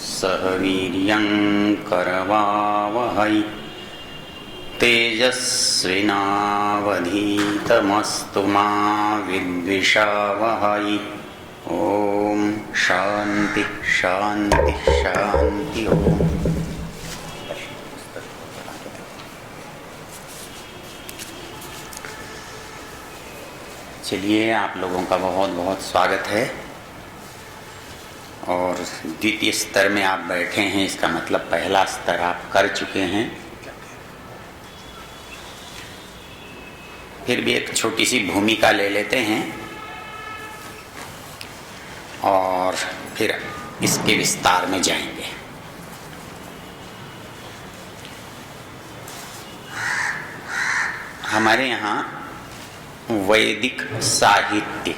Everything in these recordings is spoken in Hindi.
सह वीर्यं करवावहै तेजस्विनावधीतमस्तु मा विद्विषावहै। ओम शांति शांति शांति। ओम। चलिए, आप लोगों का बहुत बहुत स्वागत है। और द्वितीय स्तर में आप बैठे हैं, इसका मतलब पहला स्तर आप कर चुके हैं। फिर भी एक छोटी सी भूमिका ले लेते हैं और फिर इसके विस्तार में जाएंगे। हमारे यहाँ वैदिक साहित्य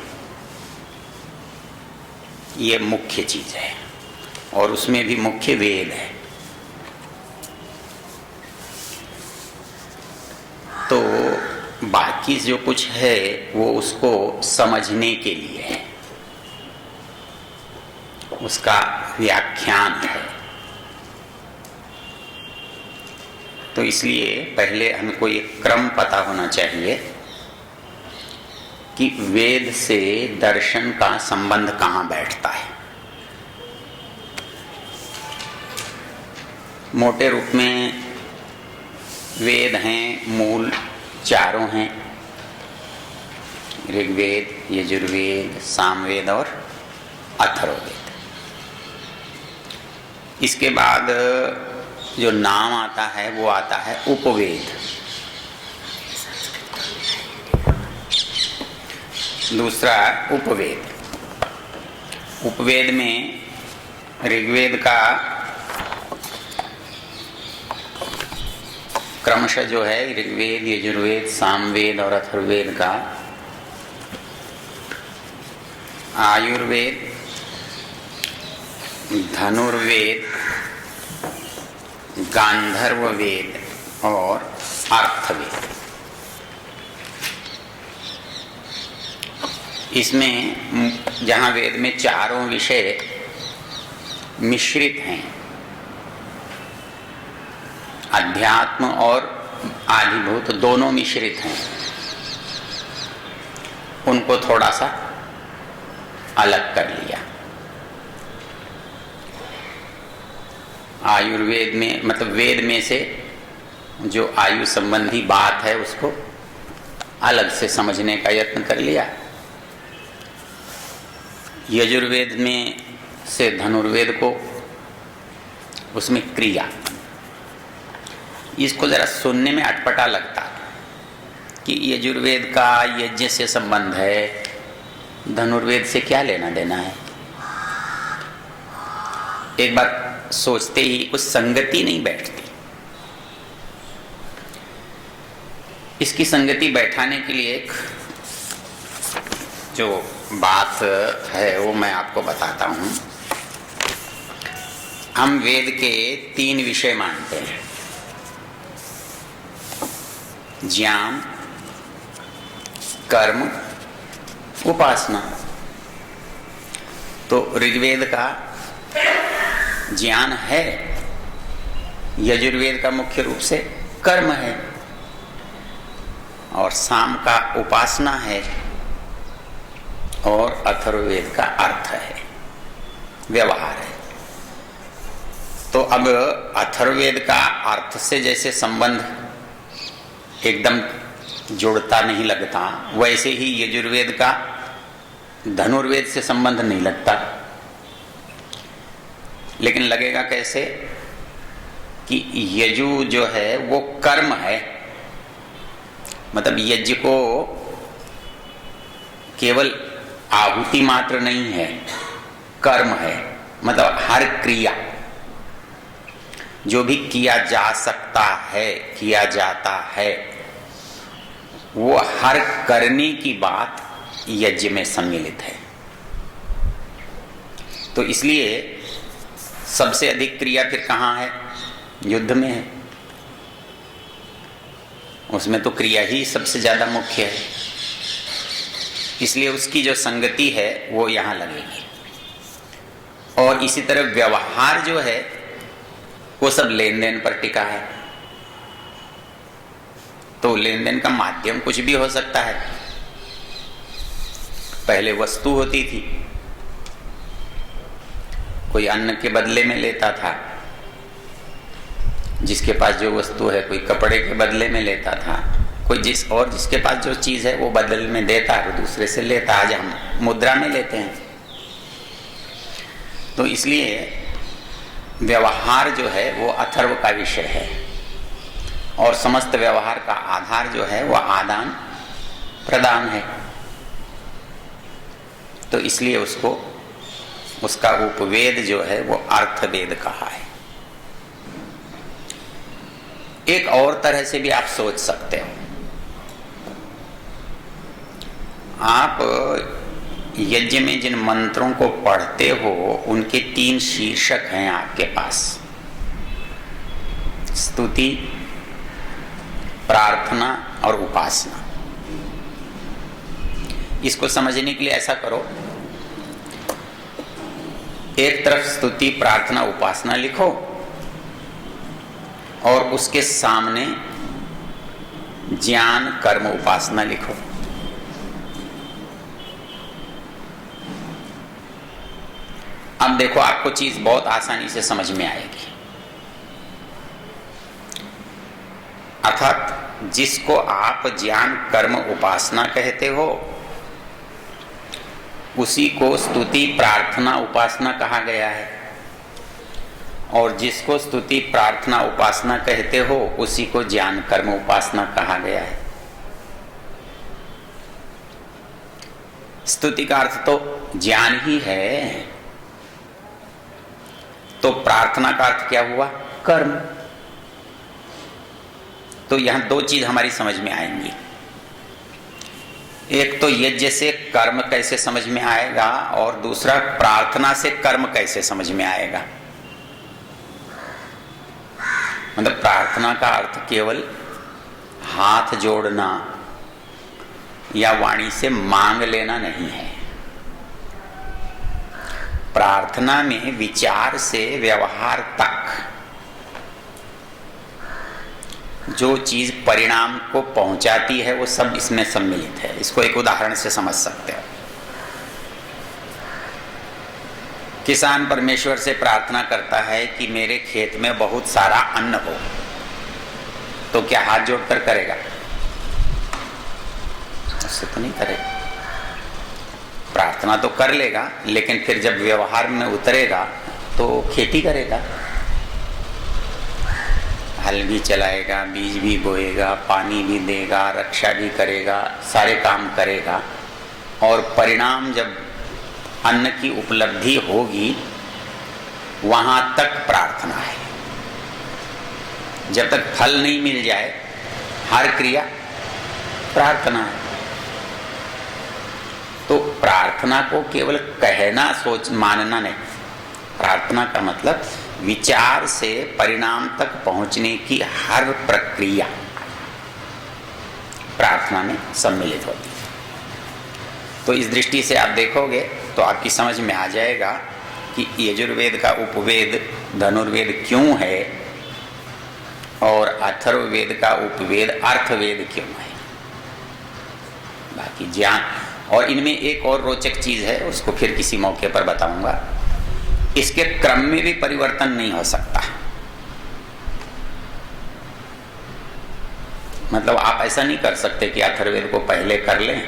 ये मुख्य चीज है और उसमें भी मुख्य वेद है। तो बाकी जो कुछ है वो उसको समझने के लिए है, उसका व्याख्यान है। तो इसलिए पहले हमको ये क्रम पता होना चाहिए कि वेद से दर्शन का संबंध कहाँ बैठता है। मोटे रूप में वेद हैं, मूल चारों हैं, ऋग्वेद, यजुर्वेद, सामवेद और अथर्ववेद। इसके बाद जो नाम आता है वो आता है उपवेद। दूसरा उपवेद। उपवेद में ऋग्वेद का क्रमशः जो है ऋग्वेद, यजुर्वेद, सामवेद और अथर्ववेद का आयुर्वेद, धनुर्वेद, गांधर्ववेद और अर्थवेद। इसमें जहाँ वेद में चारों विषय मिश्रित हैं, अध्यात्म और आधिभूत दोनों मिश्रित हैं, उनको थोड़ा सा अलग कर लिया। आयुर्वेद में मतलब वेद में से जो आयु संबंधी बात है उसको अलग से समझने का यत्न कर लिया। यजुर्वेद में से धनुर्वेद को, उसमें क्रिया। इसको जरा सुनने में अटपटा लगता कि यजुर्वेद का यज्ञ से संबंध है, धनुर्वेद से क्या लेना देना है। एक बार सोचते ही कुछ संगति नहीं बैठती। इसकी संगति बैठाने के लिए एक जो बात है वो मैं आपको बताता हूं। हम वेद के 3 विषय मानते हैं, ज्ञान, कर्म, उपासना। तो ऋग्वेद का ज्ञान है, यजुर्वेद का मुख्य रूप से कर्म है और साम का उपासना है और अथर्ववेद का अर्थ है, व्यवहार है। तो अब अथर्ववेद का अर्थ से जैसे संबंध एकदम जुड़ता नहीं लगता, वैसे ही यजुर्वेद का धनुर्वेद से संबंध नहीं लगता। लेकिन लगेगा कैसे कि यजु जो है वो कर्म है, मतलब यज्ञ को केवल आहुति मात्र नहीं है, कर्म है। मतलब हर क्रिया जो भी किया जा सकता है, किया जाता है, वो हर करने की बात यज्ञ में सम्मिलित है। तो इसलिए सबसे अधिक क्रिया फिर कहाँ है? युद्ध में है। उसमें तो क्रिया ही सबसे ज्यादा मुख्य है। इसलिए उसकी जो संगति है वो यहाँ लगेगी। और इसी तरह व्यवहार जो है वो सब लेन देन पर टिका है। तो लेन देन का माध्यम कुछ भी हो सकता है। पहले वस्तु होती थी, कोई अन्न के बदले में लेता था, जिसके पास जो वस्तु है, कोई कपड़े के बदले में लेता था, कोई जिसके पास जो चीज है वो बदल में देता है, वो दूसरे से लेता। आज हम मुद्रा में लेते हैं। तो इसलिए व्यवहार जो है वो अथर्व का विषय है, और समस्त व्यवहार का आधार जो है वह आदान प्रदान है। तो इसलिए उसका उपवेद जो है वो अर्थवेद कहा है। एक और तरह से भी आप सोच सकते हो। आप यज्ञ में जिन मंत्रों को पढ़ते हो उनके 3 शीर्षक हैं आपके पास: स्तुति, प्रार्थना और उपासना। इसको समझने के लिए ऐसा करो, एक तरफ स्तुति, प्रार्थना, उपासना लिखो और उसके सामने ज्ञान, कर्म, उपासना लिखो। अब देखो, आपको चीज बहुत आसानी से समझ में आएगी। अर्थात जिसको आप ज्ञान, कर्म, उपासना कहते हो उसी को स्तुति, प्रार्थना, उपासना कहा गया है, और जिसको स्तुति, प्रार्थना, उपासना कहते हो उसी को ज्ञान, कर्म, उपासना कहा गया है। स्तुति का अर्थ तो ज्ञान ही है, तो प्रार्थना का अर्थ क्या हुआ? कर्म। तो यहां 2 चीज हमारी समझ में आएंगी। एक तो यज्ञ से कर्म कैसे समझ में आएगा, और दूसरा प्रार्थना से कर्म कैसे समझ में आएगा। मतलब प्रार्थना का अर्थ केवल हाथ जोड़ना या वाणी से मांग लेना नहीं है। प्रार्थना में विचार से व्यवहार तक जो चीज परिणाम को पहुंचाती है वो सब इसमें सम्मिलित है। इसको एक उदाहरण से समझ सकते हो। किसान परमेश्वर से प्रार्थना करता है कि मेरे खेत में बहुत सारा अन्न हो, तो क्या हाथ जोड़कर करेगा? उससे तो नहीं करेगा। प्रार्थना तो कर लेगा, लेकिन फिर जब व्यवहार में उतरेगा तो खेती करेगा, हल भी चलाएगा, बीज भी बोएगा, पानी भी देगा, रक्षा भी करेगा, सारे काम करेगा, और परिणाम जब अन्न की उपलब्धि होगी वहां तक प्रार्थना है। जब तक फल नहीं मिल जाए हर क्रिया प्रार्थना है। तो प्रार्थना को केवल कहना, सोच, मानना नहीं। प्रार्थना का मतलब विचार से परिणाम तक पहुंचने की हर प्रक्रिया प्रार्थना में सम्मिलित होती है। तो इस दृष्टि से आप देखोगे तो आपकी समझ में आ जाएगा कि यजुर्वेद का उपवेद धनुर्वेद क्यों है और अथर्ववेद का उपवेद अर्थवेद क्यों है। बाकी ज्ञान, और इनमें एक और रोचक चीज है, उसको फिर किसी मौके पर बताऊंगा। इसके क्रम में भी परिवर्तन नहीं हो सकता। मतलब आप ऐसा नहीं कर सकते कि अथर्ववेद को पहले कर लें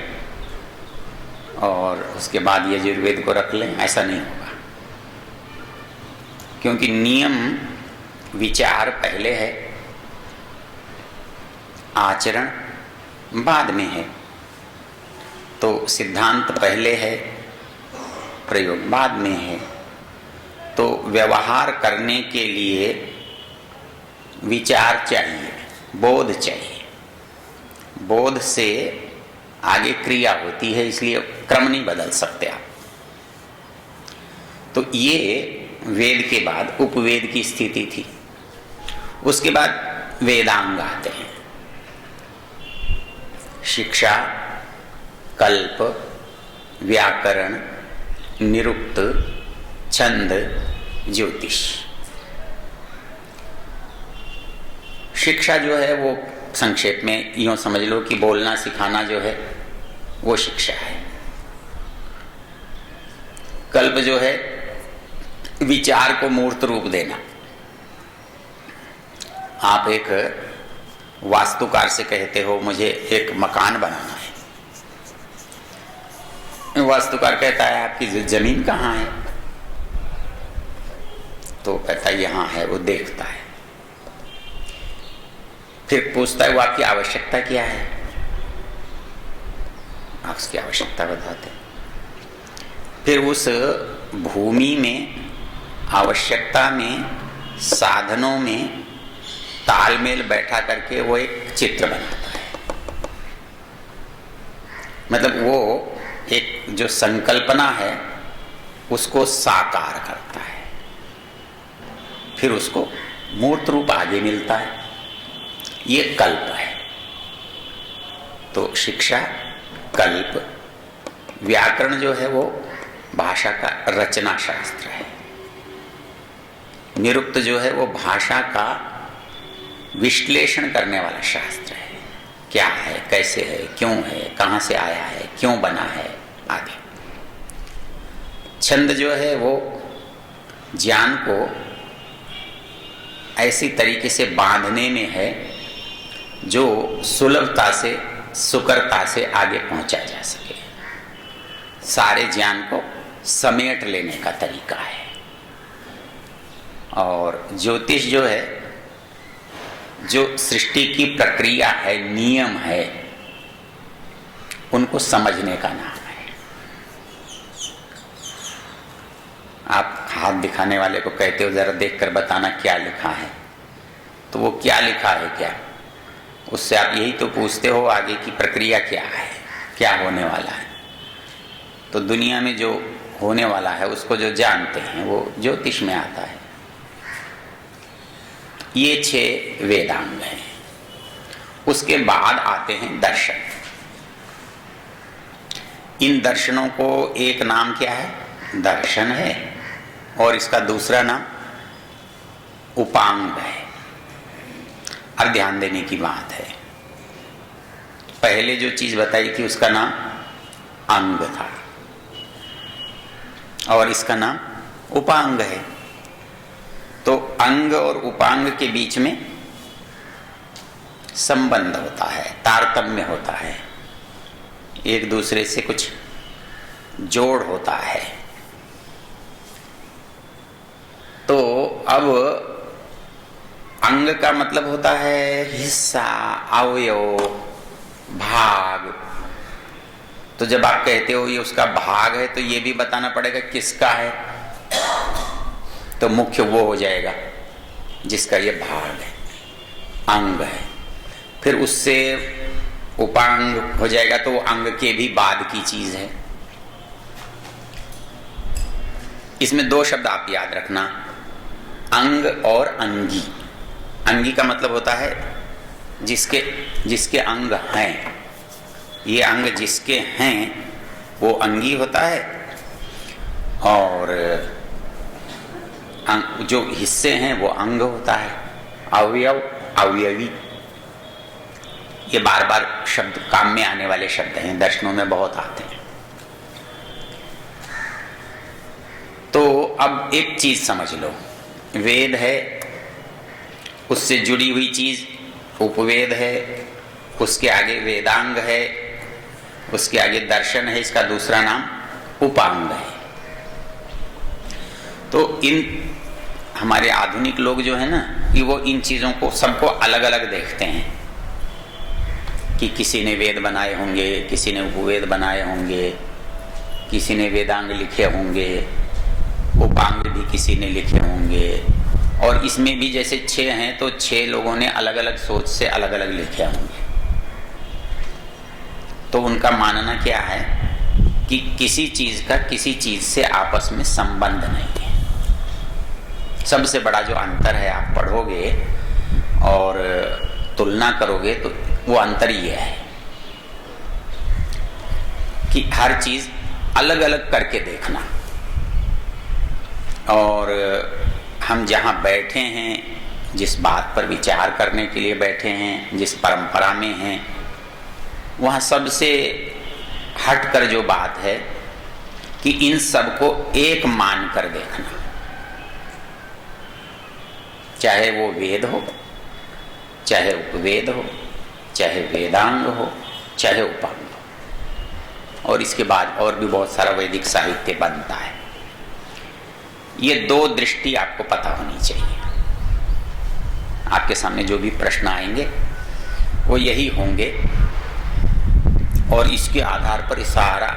और उसके बाद यजुर्वेद को रख लें, ऐसा नहीं होगा। क्योंकि नियम विचार पहले है, आचरण बाद में है। तो सिद्धांत पहले है, प्रयोग बाद में है। तो व्यवहार करने के लिए विचार चाहिए, बोध चाहिए, बोध से आगे क्रिया होती है, इसलिए क्रम नहीं बदल सकते आप। तो ये वेद के बाद उपवेद की स्थिति थी। उसके बाद वेदांग आते हैं, शिक्षा, कल्प, व्याकरण, निरुक्त, छंद, ज्योतिष। शिक्षा जो है वो संक्षेप में यूं समझ लो कि बोलना सिखाना जो है वो शिक्षा है। कल्प जो है विचार को मूर्त रूप देना। आप एक वास्तुकार से कहते हो मुझे एक मकान बनाना है, वास्तुकार कहता है आपकी जमीन कहाँ है? तो कहता है यहाँ है। वो देखता है, फिर पूछता है वो आपकी आवश्यकता क्या है? आप उसकी आवश्यकता बताते। फिर उस भूमि में, आवश्यकता में, साधनों में तालमेल बैठा करके वो एक चित्र बनाता है। मतलब वो एक जो संकल्पना है उसको साकार करता है, फिर उसको मूर्त रूप आगे मिलता है। ये कल्प है। तो शिक्षा कल्प। व्याकरण जो है वो भाषा का रचना शास्त्र है। निरुक्त जो है वो भाषा का विश्लेषण करने वाला शास्त्र है। क्या है, कैसे है, क्यों है, कहाँ से आया है, क्यों बना है आदि। छंद जो है वो ज्ञान को ऐसी तरीके से बांधने में है जो सुलभता से, सुकरता से आगे पहुंचा जा सके। सारे ज्ञान को समेट लेने का तरीका है। और ज्योतिष जो है, जो सृष्टि की प्रक्रिया है, नियम है, उनको समझने का नाम है। आप हाथ दिखाने वाले को कहते हो जरा देखकर बताना क्या लिखा है, तो वो क्या लिखा है क्या, उससे आप यही तो पूछते हो आगे की प्रक्रिया क्या है, क्या होने वाला है। तो दुनिया में जो होने वाला है उसको जो जानते हैं वो ज्योतिष में आता है। ये 6 वेदांग हैं। उसके बाद आते हैं दर्शन। इन दर्शनों को एक नाम क्या है? दर्शन है, और इसका दूसरा नाम उपांग है। अब ध्यान देने की बात है, पहले जो चीज बताई थी उसका नाम अंग था और इसका नाम उपांग है। तो अंग और उपांग के बीच में संबंध होता है, तारतम्य होता है, एक दूसरे से कुछ जोड़ होता है। तो अब अंग का मतलब होता है हिस्सा, अवयव, भाग। तो जब आप कहते हो ये उसका भाग है तो ये भी बताना पड़ेगा किसका है। तो मुख्य वो हो जाएगा जिसका ये भाग है, अंग है। फिर उससे उपांग हो जाएगा तो वो अंग के भी बाद की चीज है। इसमें 2 शब्द आप याद रखना, अंग और अंगी। अंगी का मतलब होता है जिसके अंग हैं। ये अंग जिसके हैं वो अंगी होता है, और जो हिस्से हैं वो अंग होता है। अवयव, अवयवी, ये बार बार शब्द काम में आने वाले शब्द हैं, दर्शनों में बहुत आते हैं। तो अब एक चीज समझ लो, वेद है, उससे जुड़ी हुई चीज उपवेद है, उसके आगे वेदांग है, उसके आगे दर्शन है, इसका दूसरा नाम उपांग है। तो इन हमारे आधुनिक लोग जो है ना, कि वो इन चीजों को सबको अलग अलग देखते हैं कि किसी ने वेद बनाए होंगे, किसी ने उपवेद बनाए होंगे, किसी ने वेदांग लिखे होंगे, उपांग भी किसी ने लिखे होंगे। और इसमें भी जैसे 6 हैं तो 6 लोगों ने अलग अलग सोच से अलग अलग लिखे होंगे। तो उनका मानना क्या है कि किसी चीज का किसी चीज से आपस में संबंध नहीं है। सबसे बड़ा जो अंतर है, आप पढ़ोगे और तुलना करोगे तो वो अंतर ये है कि हर चीज अलग अलग करके देखना। और हम जहाँ बैठे हैं, जिस बात पर विचार करने के लिए बैठे हैं, जिस परंपरा में हैं, वहाँ सबसे हटकर जो बात है कि इन सबको एक मान कर देखना, चाहे वो वेद हो, चाहे उपवेद हो, चाहे वेदांग हो, चाहे उपांग हो, और इसके बाद और भी बहुत सारा वैदिक साहित्य बनता है। ये दो दृष्टि आपको पता होनी चाहिए। आपके सामने जो भी प्रश्न आएंगे वो यही होंगे, और इसके आधार पर सारा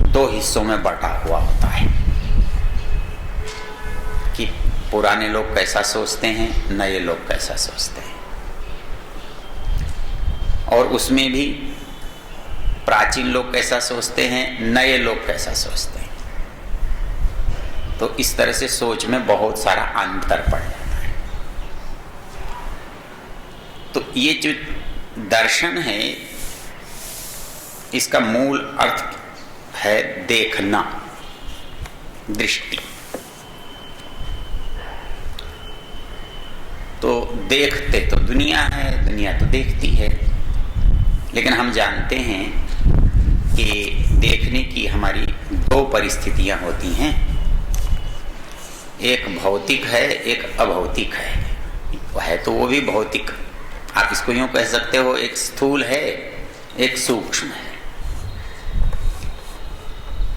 दो हिस्सों में बटा हुआ होता है कि पुराने लोग कैसा सोचते हैं, नए लोग कैसा सोचते हैं, और उसमें भी प्राचीन लोग कैसा सोचते हैं, नए लोग कैसा सोचते हैं। तो इस तरह से सोच में बहुत सारा अंतर पड़ जाता है। तो ये जो दर्शन है, इसका मूल अर्थ है देखना, दृष्टि। तो देखते तो दुनिया है, दुनिया तो देखती है, लेकिन हम जानते हैं कि देखने की हमारी दो परिस्थितियां होती हैं, एक भौतिक है, एक अभौतिक है तो वो भी भौतिक। आप इसको यूं कह सकते हो, एक स्थूल है, एक सूक्ष्म है।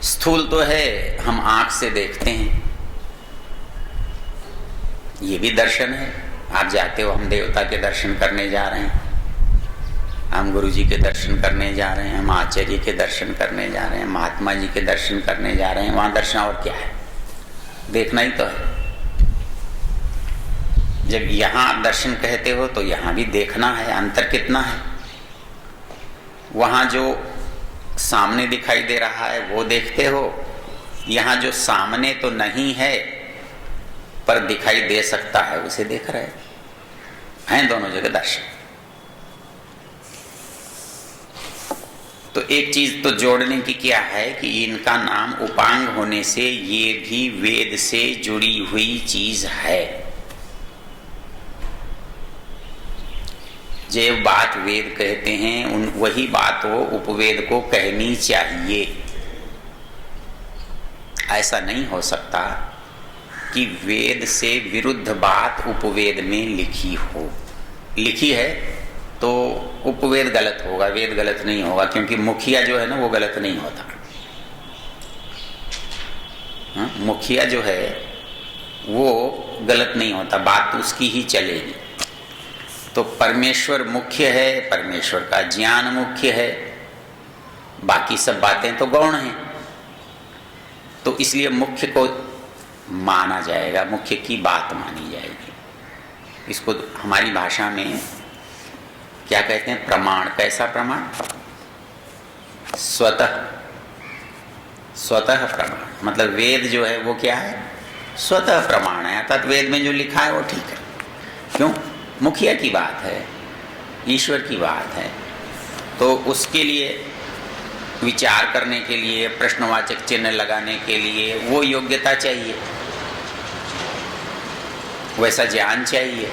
स्थूल तो है, हम आंख से देखते हैं, ये भी दर्शन है। आप जाते हो, हम देवता के दर्शन करने जा रहे हैं, हम गुरु जी के दर्शन करने जा रहे हैं, हम आचार्य के दर्शन करने जा रहे हैं, महात्मा जी के दर्शन करने जा रहे हैं। वहां दर्शन और क्या है? देखना ही तो है। जब यहां आप दर्शन कहते हो तो यहां भी देखना है। अंतर कितना है? वहां जो सामने दिखाई दे रहा है वो देखते हो, यहां जो सामने तो नहीं है पर दिखाई दे सकता है उसे देख रहे हैं। दोनों जगह दर्शन। तो एक चीज तो जोड़ने की क्या है कि इनका नाम उपांग होने से ये भी वेद से जुड़ी हुई चीज है। जो बात वेद कहते हैं वही बात वो उपवेद को कहनी चाहिए। ऐसा नहीं हो सकता कि वेद से विरुद्ध बात उपवेद में लिखी हो। लिखी है तो उपवेद गलत होगा, वेद गलत नहीं होगा, क्योंकि मुखिया जो है ना वो गलत नहीं होता। मुखिया जो है वो गलत नहीं होता, बात उसकी ही चलेगी। तो परमेश्वर मुख्य है, परमेश्वर का ज्ञान मुख्य है, बाकी सब बातें तो गौण हैं। तो इसलिए मुख्य को माना जाएगा, मुख्य की बात मानी जाएगी। इसको हमारी भाषा में क्या कहते हैं? प्रमाण। कैसा प्रमाण? स्वतः प्रमाण। मतलब वेद जो है वो क्या है? स्वतः प्रमाण है, अर्थात वेद में जो लिखा है वो ठीक है। क्यों? मुखिया की बात है, ईश्वर की बात है, तो उसके लिए विचार करने के लिए, प्रश्नवाचक चिन्ह लगाने के लिए वो योग्यता चाहिए, वैसा ज्ञान चाहिए।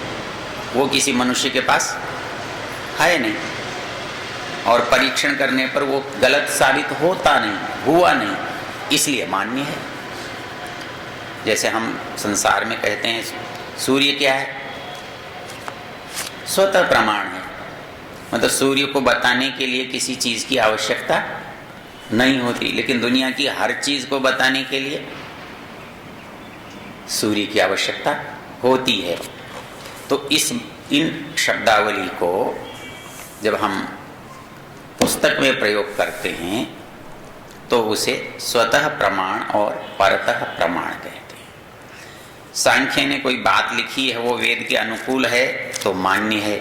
वो किसी मनुष्य के पास है नहीं, और परीक्षण करने पर वो गलत साबित होता नहीं, हुआ नहीं, इसलिए मान्य है। जैसे हम संसार में कहते हैं सूर्य क्या है? स्वतः प्रमाण है। मतलब सूर्य को बताने के लिए किसी चीज की आवश्यकता नहीं होती, लेकिन दुनिया की हर चीज को बताने के लिए सूर्य की आवश्यकता होती है। तो इन शब्दावली को जब हम पुस्तक में प्रयोग करते हैं तो उसे स्वतः प्रमाण और परतः प्रमाण कहते हैं। सांख्य ने कोई बात लिखी है, वो वेद के अनुकूल है तो मान्य है,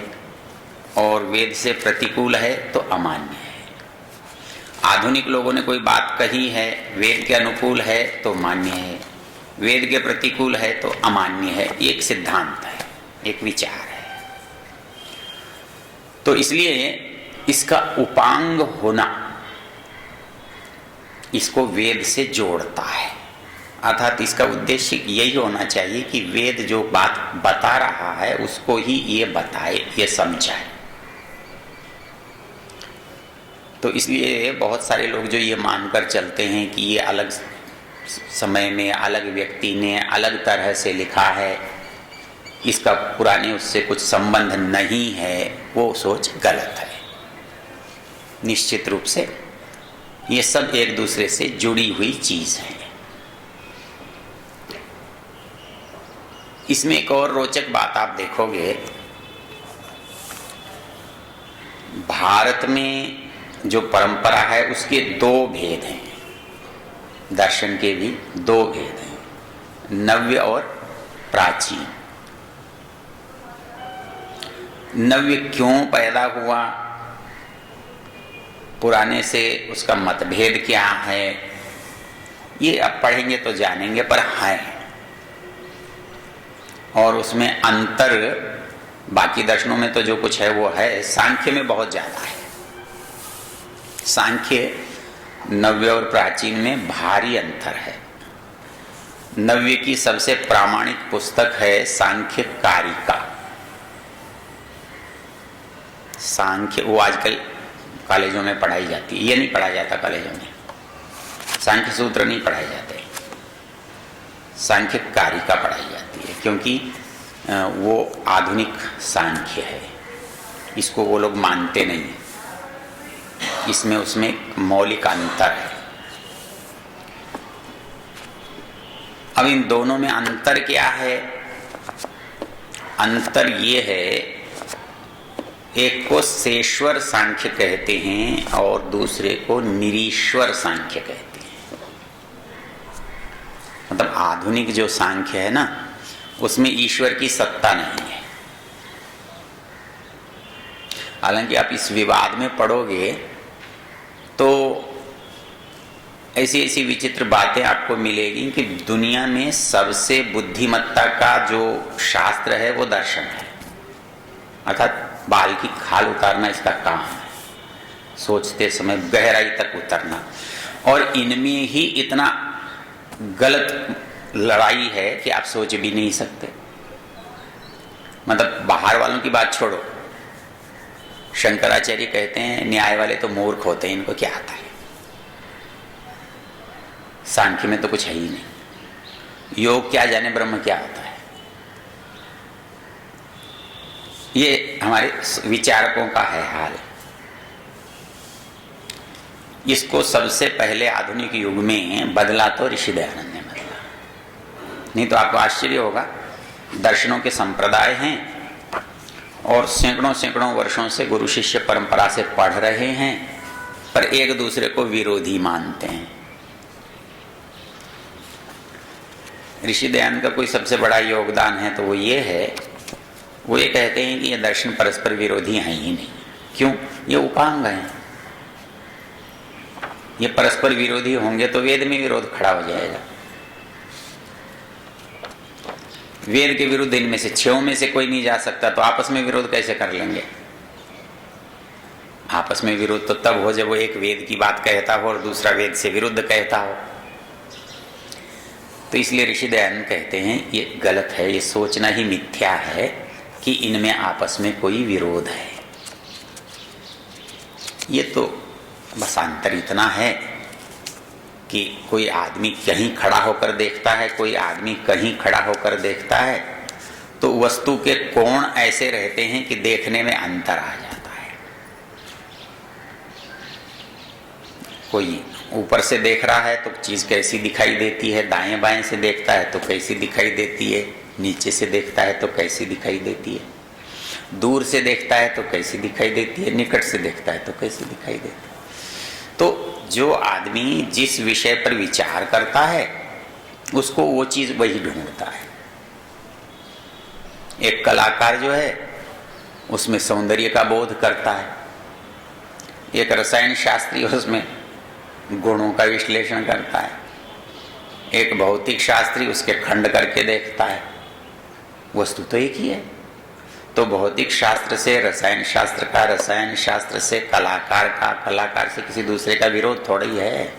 और वेद से प्रतिकूल है तो अमान्य है। आधुनिक लोगों ने कोई बात कही है, वेद के अनुकूल है तो मान्य है, वेद के प्रतिकूल है तो अमान्य है। ये एक सिद्धांत है, एक विचार है। तो इसलिए इसका उपांग होना इसको वेद से जोड़ता है। अर्थात इसका उद्देश्य यही होना चाहिए कि वेद जो बात बता रहा है उसको ही ये बताए, ये समझाए। तो इसलिए बहुत सारे लोग जो ये मानकर चलते हैं कि ये अलग समय में अलग व्यक्ति ने अलग तरह से लिखा है, इसका पुराने उससे कुछ संबंध नहीं है, वो सोच गलत है। निश्चित रूप से ये सब एक दूसरे से जुड़ी हुई चीज है। इसमें एक और रोचक बात आप देखोगे, भारत में जो परंपरा है उसके दो भेद हैं, दर्शन के भी दो भेद हैं, नव्य और प्राचीन। नव्य क्यों पैदा हुआ, पुराने से उसका मतभेद क्या है, ये अब पढ़ेंगे तो जानेंगे, पर है। और उसमें अंतर बाकी दर्शनों में तो जो कुछ है वो है, सांख्य में बहुत ज्यादा है। सांख्य नव्य और प्राचीन में भारी अंतर है। नव्य की सबसे प्रामाणिक पुस्तक है सांख्य कारिका। सांख्य वो आजकल कॉलेजों में पढ़ाई जाती है, ये नहीं पढ़ाया जाता कॉलेजों में, सांख्य सूत्र नहीं पढ़ाए जाते, सांख्य कारिका पढ़ाई जाती है, क्योंकि वो आधुनिक सांख्य है, इसको वो लोग मानते नहीं है, इसमें उसमें मौलिक अंतर है। अब इन दोनों में अंतर क्या है? अंतर ये है, एक को सेश्वर सांख्य कहते हैं और दूसरे को निरीश्वर सांख्य कहते हैं। मतलब आधुनिक जो सांख्य है ना, उसमें ईश्वर की सत्ता नहीं है। हालांकि आप इस विवाद में पढ़ोगे तो ऐसी ऐसी विचित्र बातें आपको मिलेगी कि दुनिया में सबसे बुद्धिमत्ता का जो शास्त्र है वो दर्शन है, अर्थात बाल की खाल उतारना इसका काम है, सोचते समय गहराई तक उतरना। और इनमें ही इतना गलत लड़ाई है कि आप सोच भी नहीं सकते। मतलब बाहर वालों की बात छोड़ो, शंकराचार्य कहते हैं न्याय वाले तो मूर्ख होते हैं, इनको क्या आता है, सांख्य में तो कुछ है ही नहीं, योग क्या जाने ब्रह्म क्या होता है। ये हमारे विचारकों का है हाल। इसको सबसे पहले आधुनिक युग में बदला तो ऋषि दयानंद ने बदला, नहीं तो आपको आश्चर्य होगा, दर्शनों के संप्रदाय हैं और सैकड़ों सैकड़ों वर्षों से गुरु शिष्य परंपरा से पढ़ रहे हैं, पर एक दूसरे को विरोधी मानते हैं। ऋषि दयानंद का कोई सबसे बड़ा योगदान है तो वो ये है, वो ये कहते हैं कि ये दर्शन परस्पर विरोधी हैं ही नहीं। क्यों? ये उपांग हैं, ये परस्पर विरोधी होंगे तो वेद में विरोध खड़ा हो जाएगा। वेद के विरुद्ध इनमें से 6 में से कोई नहीं जा सकता, तो आपस में विरोध कैसे कर लेंगे? आपस में विरोध तो तब हो जब वो एक वेद की बात कहता हो और दूसरा वेद से विरुद्ध कहता हो। तो इसलिए ऋषि दयानंद कहते हैं ये गलत है, ये सोचना ही मिथ्या है कि इनमें आपस में कोई विरोध है। ये तो बस अंतर इतना है कि कोई आदमी कहीं खड़ा होकर देखता है, कोई आदमी कहीं खड़ा होकर देखता है, तो वस्तु के कोण ऐसे रहते हैं कि देखने में अंतर आ जाता है। कोई ऊपर से देख रहा है तो चीज कैसी दिखाई देती है, दाएं बाएं से देखता है तो कैसी दिखाई देती है, नीचे से देखता है तो कैसी दिखाई देती है, दूर से देखता है तो कैसी दिखाई देती है, निकट से देखता है तो कैसी दिखाई देती है। तो जो आदमी जिस विषय पर विचार करता है उसको वो चीज वही ढूंढता है। एक कलाकार जो है उसमें सौंदर्य का बोध करता है, एक रसायन शास्त्री उसमें गुणों का विश्लेषण करता है, एक भौतिक शास्त्री उसके खंड करके देखता है। वस्तु तो एक ही है। तो भौतिक शास्त्र से रसायन शास्त्र का, रसायन शास्त्र से कलाकार का, कलाकार से किसी दूसरे का विरोध थोड़ा ही है,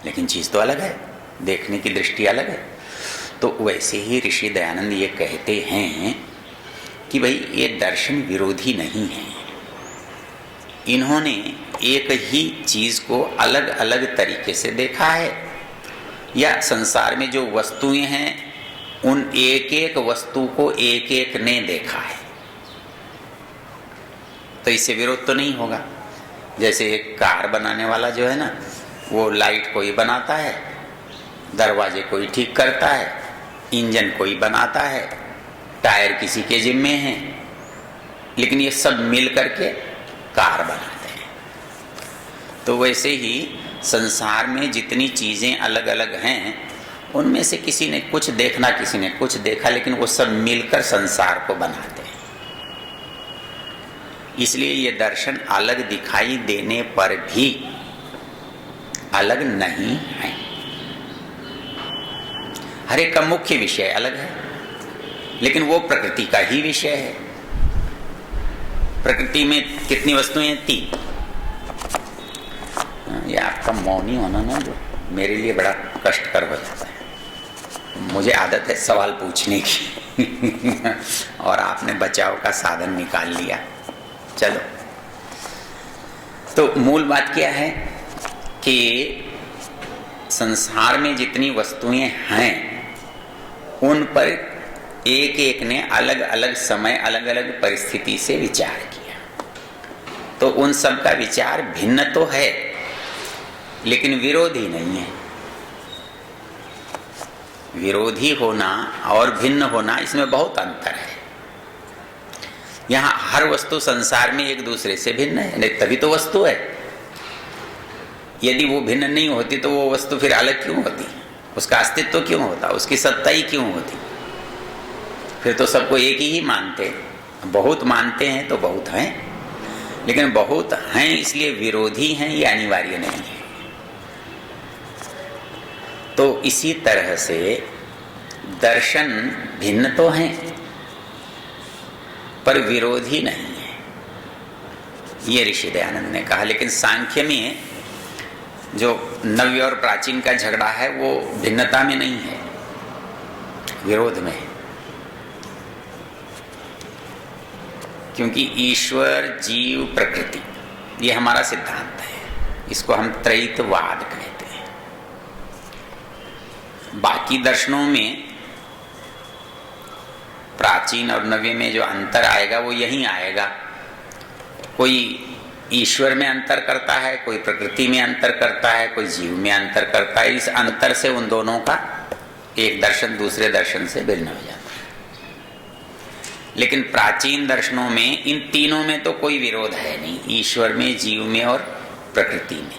लेकिन चीज तो अलग है। देखने की दृष्टि अलग है। तो वैसे ही ऋषि दयानंद ये कहते हैं कि भाई ये दर्शन विरोधी नहीं है। इन्होंने एक ही चीज को अलग अलग तरीके से देखा है, या संसार में जो वस्तुएं हैं उन एक एक वस्तु को एक एक ने देखा है, तो इससे विरोध तो नहीं होगा। जैसे एक कार बनाने वाला जो है ना, वो लाइट कोई बनाता है, दरवाजे कोई ठीक करता है, इंजन कोई बनाता है, टायर किसी के जिम्मे हैं, लेकिन ये सब मिल करके कार बनाते हैं। तो वैसे ही संसार में जितनी चीजें अलग अलग हैं, उनमें से किसी ने कुछ देखना, किसी ने कुछ देखा, लेकिन वो सब मिलकर संसार को बनाते हैं। इसलिए ये दर्शन अलग दिखाई देने पर भी अलग नहीं है। हर एक का मुख्य विषय अलग है, लेकिन वो प्रकृति का ही विषय है। प्रकृति में कितनी वस्तुएं हैं? 3। ये आपका मौनी होना ना जो मेरे लिए बड़ा कष्टकर हो जाता है। मुझे आदत है सवाल पूछने की और आपने बचाव का साधन निकाल लिया। चलो, तो मूल बात क्या है कि संसार में जितनी वस्तुएं हैं उन पर एक एक ने अलग अलग समय अलग अलग परिस्थिति से विचार किया। तो उन सब का विचार भिन्न तो है, लेकिन विरोधी नहीं है। विरोधी होना और भिन्न होना, इसमें बहुत अंतर है। यहां हर वस्तु संसार में एक दूसरे से भिन्न है, नहीं तभी तो वस्तु है। यदि वो भिन्न नहीं होती तो वो वस्तु फिर अलग क्यों होती? उसका अस्तित्व क्यों होता? उसकी सत्ता ही क्यों होती? फिर तो सबको एक ही मानते। बहुत मानते हैं तो बहुत हैं, लेकिन बहुत हैं इसलिए विरोधी हैं, ये अनिवार्य नहीं है। तो इसी तरह से दर्शन भिन्न तो हैं पर विरोधी नहीं है, ये ऋषि दयानंद ने कहा। लेकिन सांख्य में जो नव्य और प्राचीन का झगड़ा है वो भिन्नता में नहीं है, विरोध में है। क्योंकि ईश्वर, जीव, प्रकृति, ये हमारा सिद्धांत है। इसको हम त्रैतवाद कहते हैं। बाकी दर्शनों में प्राचीन और नव्य में जो अंतर आएगा वो यहीं आएगा। कोई ईश्वर में अंतर करता है, कोई प्रकृति में अंतर करता है, कोई जीव में अंतर करता है। इस अंतर से उन दोनों का एक दर्शन दूसरे दर्शन से भिन्न हो जाता है। लेकिन प्राचीन दर्शनों में इन तीनों में तो कोई विरोध है नहीं, ईश्वर में, जीव में और प्रकृति में।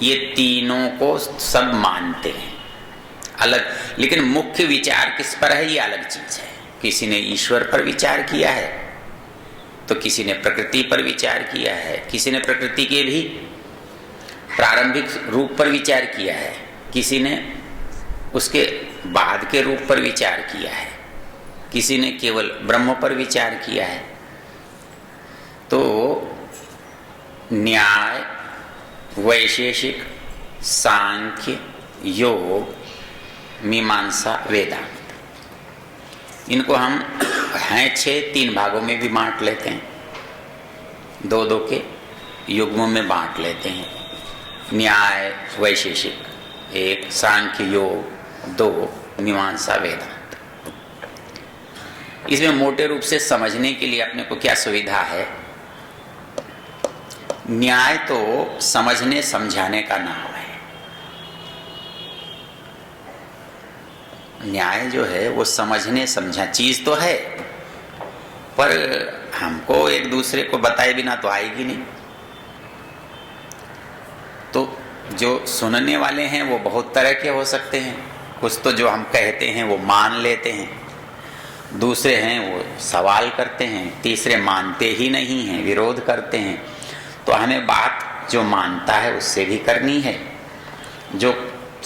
ये तीनों को सब मानते हैं अलग, लेकिन मुख्य विचार किस पर है ये अलग चीज है। किसी ने ईश्वर पर विचार किया है तो किसी ने प्रकृति पर विचार किया है, किसी ने प्रकृति के भी प्रारंभिक रूप पर विचार किया है, किसी ने उसके बाद के रूप पर विचार किया है, किसी ने केवल ब्रह्म पर विचार किया है। तो न्याय, वैशेषिक, सांख्य, योग, मीमांसा, वेदांत, इनको हम हैं 6 3 भागों में भी बांट लेते हैं, 2 के युग्मों में बांट लेते हैं। न्याय, वैशेषिक 1, सांख्य, योग 2, मीमांसा, वेदांत। इसमें मोटे रूप से समझने के लिए अपने को क्या सुविधा है? न्याय तो समझने समझाने का नाम है। न्याय जो है वो समझने समझा चीज तो है, पर हमको एक दूसरे को बताए बिना तो आएगी नहीं। तो जो सुनने वाले हैं वो बहुत तरह के हो सकते हैं। कुछ तो जो हम कहते हैं वो मान लेते हैं, दूसरे हैं वो सवाल करते हैं, तीसरे मानते ही नहीं हैं, विरोध करते हैं। तो हमें बात जो मानता है उससे भी करनी है, जो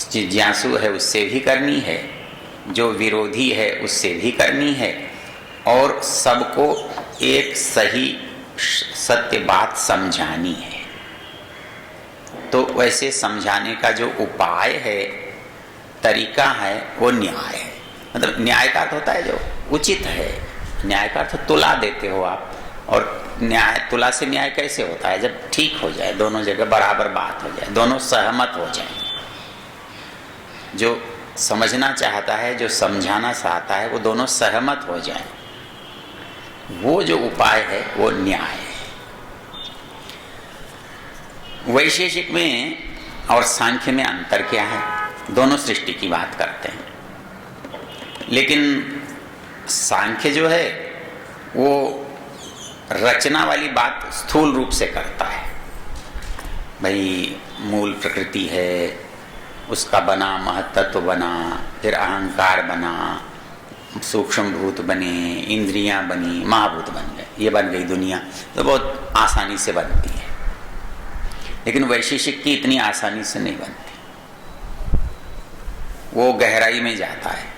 जिज्ञासु है उससे भी करनी है, जो विरोधी है उससे भी करनी है, और सबको एक सही सत्य बात समझानी है। तो वैसे समझाने का जो उपाय है तरीका है वो न्याय है। मतलब न्याय का अर्थ होता है जो उचित है। न्याय का अर्थ तुला देते हो आप, और न्याय, तुला से न्याय कैसे होता है? जब ठीक हो जाए, दोनों जगह बराबर बात हो जाए, दोनों सहमत हो जाए। जो समझना चाहता है, जो समझाना चाहता है, वो दोनों सहमत हो जाए, वो जो उपाय है वो न्याय है। वैशेषिक में और सांख्य में अंतर क्या है? दोनों सृष्टि की बात करते हैं, लेकिन सांख्य जो है वो रचना वाली बात स्थूल रूप से करता है। भाई मूल प्रकृति है, उसका बना महत्त्व बना, फिर अहंकार बना, सूक्ष्म भूत बने, इंद्रियां बनी, महाभूत बन गए, ये बन गई दुनिया। तो बहुत आसानी से बनती है, लेकिन वैशेषिक की इतनी आसानी से नहीं बनती। वो गहराई में जाता है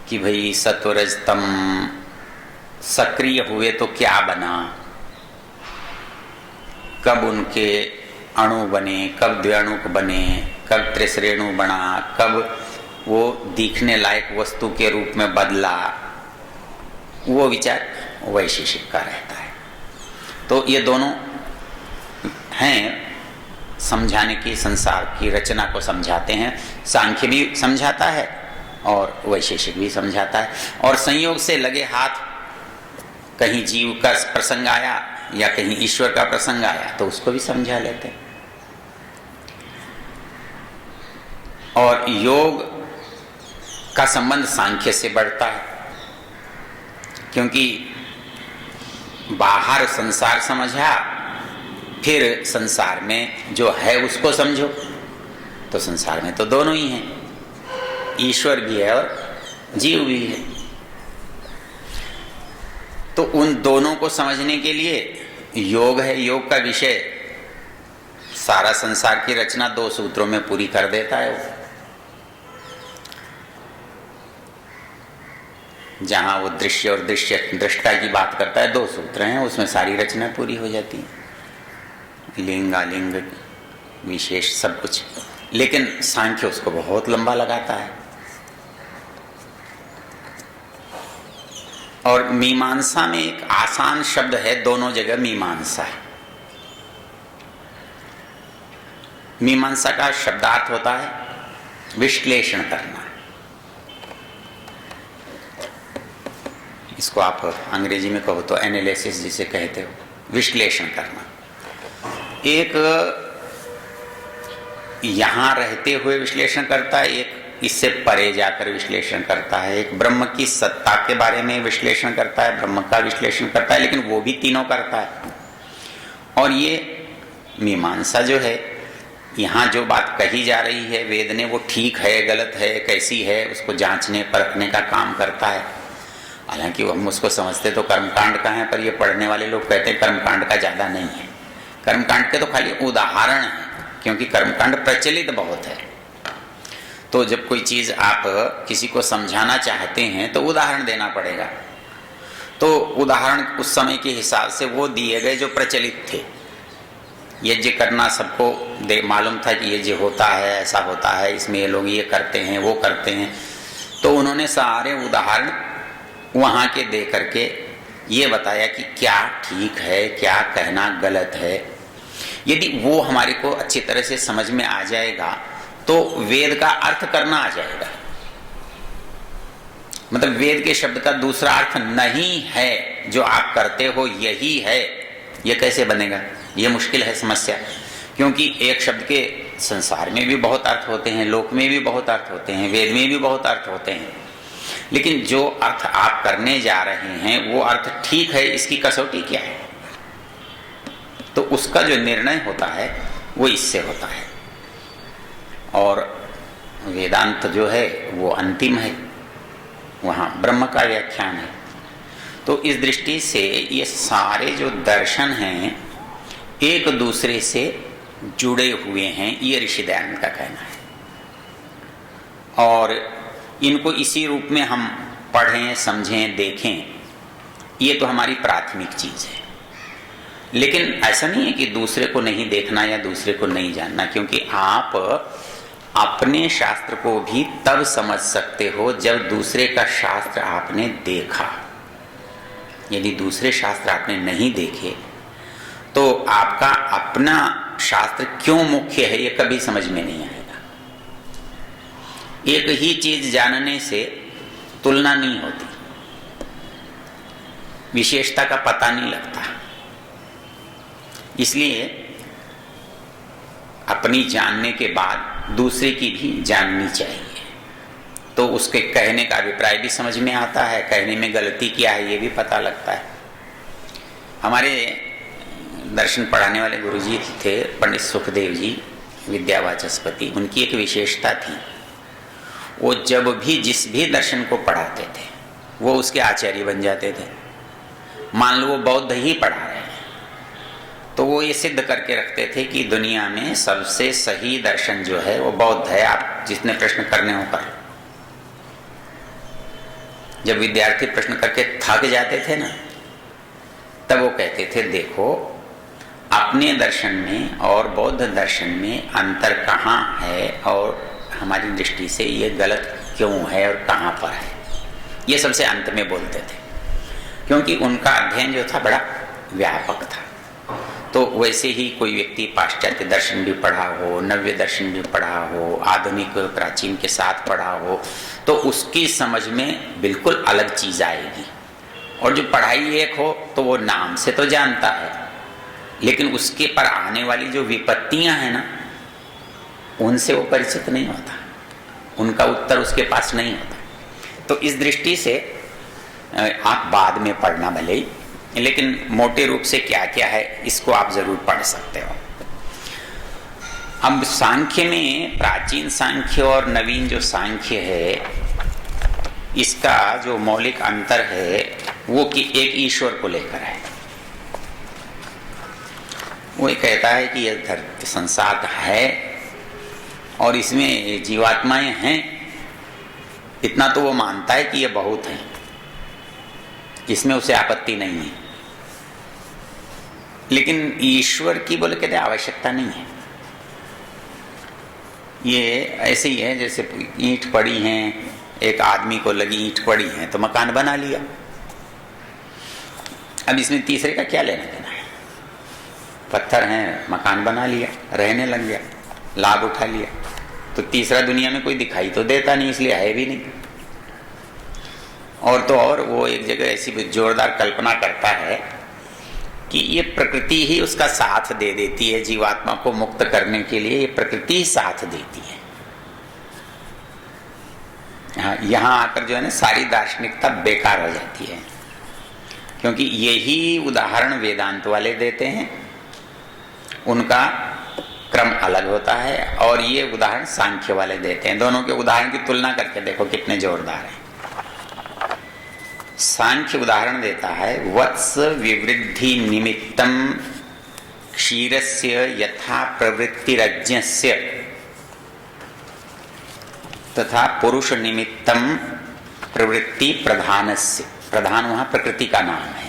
कि भाई सत्व रज तम सक्रिय हुए तो क्या बना, कब उनके अणु बने, कब द्व्यणुक बने, कब त्रिश्रेणु बना, कब वो दिखने लायक वस्तु के रूप में बदला, वो विचार वैशेषिक का रहता है। तो ये दोनों हैं समझाने की, संसार की रचना को समझाते हैं। सांख्य भी समझाता है और वैशेषिक भी समझाता है। और संयोग से लगे हाथ, कहीं जीव का प्रसंग आया या कहीं ईश्वर का प्रसंग आया तो उसको भी समझा लेते हैं। और योग का संबंध सांख्य से बढ़ता है, क्योंकि बाहर संसार समझा, फिर संसार में जो है उसको समझो। तो संसार में तो दोनों ही हैं, ईश्वर भी है और जीव भी है। तो उन दोनों को समझने के लिए योग है। योग का विषय सारा संसार की रचना 2 सूत्रों में पूरी कर देता है वो। जहां वो दृश्य और दृष्टा की बात करता है, 2 सूत्र हैं, उसमें सारी रचना पूरी हो जाती है, लिंग आलिंग विशेष सब कुछ। लेकिन सांख्य उसको बहुत लंबा लगाता है। और मीमांसा में एक आसान शब्द है, दोनों जगह मीमांसा है। मीमांसा का शब्दार्थ होता है विश्लेषण करना। इसको आप अंग्रेजी में कहो तो एनालिसिस जिसे कहते हो, विश्लेषण करना। एक यहां रहते हुए विश्लेषण करता है, एक इससे परे जाकर विश्लेषण करता है, एक ब्रह्म की सत्ता के बारे में विश्लेषण करता है, ब्रह्म का विश्लेषण करता है, लेकिन वो भी तीनों करता है। और ये मीमांसा जो है, यहाँ जो बात कही जा रही है वेद ने, वो ठीक है गलत है कैसी है उसको जांचने परखने का काम करता है। हालांकि हम उसको समझते तो कर्मकांड का है, पर ये पढ़ने वाले लोग कहते हैं कर्मकांड का ज़्यादा नहीं है। कर्मकांड के तो खाली उदाहरण है, क्योंकि कर्मकांड प्रचलित बहुत है। तो जब कोई चीज़ आप किसी को समझाना चाहते हैं तो उदाहरण देना पड़ेगा। तो उदाहरण उस समय के हिसाब से वो दिए गए जो प्रचलित थे। यज्ञ करना सबको मालूम था कि यज्ञ होता है, ऐसा होता है, इसमें ये लोग ये करते हैं वो करते हैं। तो उन्होंने सारे उदाहरण वहाँ के दे करके ये बताया कि क्या ठीक है, क्या कहना गलत है। यदि वो हमारे को अच्छी तरह से समझ में आ जाएगा तो वेद का अर्थ करना आ जाएगा। मतलब वेद के शब्द का दूसरा अर्थ नहीं है, जो आप करते हो यही है, ये कैसे बनेगा? ये मुश्किल है समस्या, क्योंकि एक शब्द के संसार में भी बहुत अर्थ होते हैं, लोक में भी बहुत अर्थ होते हैं, वेद में भी बहुत अर्थ होते हैं। लेकिन जो अर्थ आप करने जा रहे हैं वो अर्थ ठीक है, इसकी कसौटी क्या है? तो उसका जो निर्णय होता है वो इससे होता है। और वेदांत जो है वो अंतिम है, वहाँ ब्रह्म का व्याख्यान है। तो इस दृष्टि से ये सारे जो दर्शन हैं एक दूसरे से जुड़े हुए हैं, ये ऋषि दयानंद का कहना है। और इनको इसी रूप में हम पढ़ें, समझें, देखें, ये तो हमारी प्राथमिक चीज़ है। लेकिन ऐसा नहीं है कि दूसरे को नहीं देखना या दूसरे को नहीं जानना, क्योंकि आप अपने शास्त्र को भी तब समझ सकते हो जब दूसरे का शास्त्र आपने देखा। यदि दूसरे शास्त्र आपने नहीं देखे तो आपका अपना शास्त्र क्यों मुख्य है ये कभी समझ में नहीं आएगा। एक ही चीज जानने से तुलना नहीं होती, विशेषता का पता नहीं लगता। इसलिए अपनी जानने के बाद दूसरे की भी जाननी चाहिए, तो उसके कहने का अभिप्राय भी समझ में आता है, कहने में गलती क्या है ये भी पता लगता है। हमारे दर्शन पढ़ाने वाले गुरुजी थे पंडित सुखदेव जी विद्यावाचस्पति। उनकी एक विशेषता थी, वो जब भी जिस भी दर्शन को पढ़ाते थे वो उसके आचार्य बन जाते थे। मान लो वो बौद्ध ही पढ़ा रहे हैं तो वो ये सिद्ध करके रखते थे कि दुनिया में सबसे सही दर्शन जो है वो बौद्ध है, आप जितने प्रश्न करने हो कर लो। जब विद्यार्थी प्रश्न करके थक जाते थे ना, तब वो कहते थे देखो अपने दर्शन में और बौद्ध दर्शन में अंतर कहाँ है और हमारी दृष्टि से ये गलत क्यों है और कहाँ पर है, ये सबसे अंत में बोलते थे। क्योंकि उनका अध्ययन जो था बड़ा व्यापक था। तो वैसे ही कोई व्यक्ति पाश्चात्य दर्शन भी पढ़ा हो, नव्य दर्शन भी पढ़ा हो, आधुनिक प्राचीन के साथ पढ़ा हो, तो उसकी समझ में बिल्कुल अलग चीज आएगी। और जो पढ़ाई एक हो तो वो नाम से तो जानता है, लेकिन उसके पर आने वाली जो विपत्तियां हैं ना, उनसे वो परिचित नहीं होता, उनका उत्तर उसके पास नहीं होता। तो इस दृष्टि से आप बाद में पढ़ना भले ही, लेकिन मोटे रूप से क्या क्या है इसको आप जरूर पढ़ सकते हो। अब सांख्य में प्राचीन सांख्य और नवीन जो सांख्य है, इसका जो मौलिक अंतर है वो कि एक ईश्वर को लेकर है। वो कहता है कि यह धरती संसार है और इसमें जीवात्माएं हैं, इतना तो वो मानता है कि ये बहुत है, इसमें उसे आपत्ति नहीं है। लेकिन ईश्वर की बोले कहते आवश्यकता नहीं है। ये ऐसे ही है जैसे ईंट पड़ी हैं, एक आदमी को लगी ईंट पड़ी है तो मकान बना लिया। अब इसमें तीसरे का क्या लेना देना है? पत्थर हैं, मकान बना लिया, रहने लग गया, लाभ उठा लिया। तो तीसरा दुनिया में कोई दिखाई तो देता नहीं, इसलिए है भी नहीं। और तो और वो एक जगह ऐसी जोरदार कल्पना करता है कि ये प्रकृति ही उसका साथ दे देती है, जीवात्मा को मुक्त करने के लिए ये प्रकृति ही साथ देती है। हाँ, यहाँ आकर जो है ना सारी दार्शनिकता बेकार हो जाती है, क्योंकि यही उदाहरण वेदांत वाले देते हैं, उनका क्रम अलग होता है, और ये उदाहरण सांख्य वाले देते हैं। दोनों के उदाहरण की तुलना करके देखो कितने जोरदार हैं। सांख्य उदाहरण देता है, वत्स विवृद्धि निमित्तम क्षीरस्य यथा प्रवृत्तिरज्ञस्य तथा पुरुष निमित्तम प्रवृत्ति प्रधानस्य। प्रधान वहां प्रकृति का नाम है।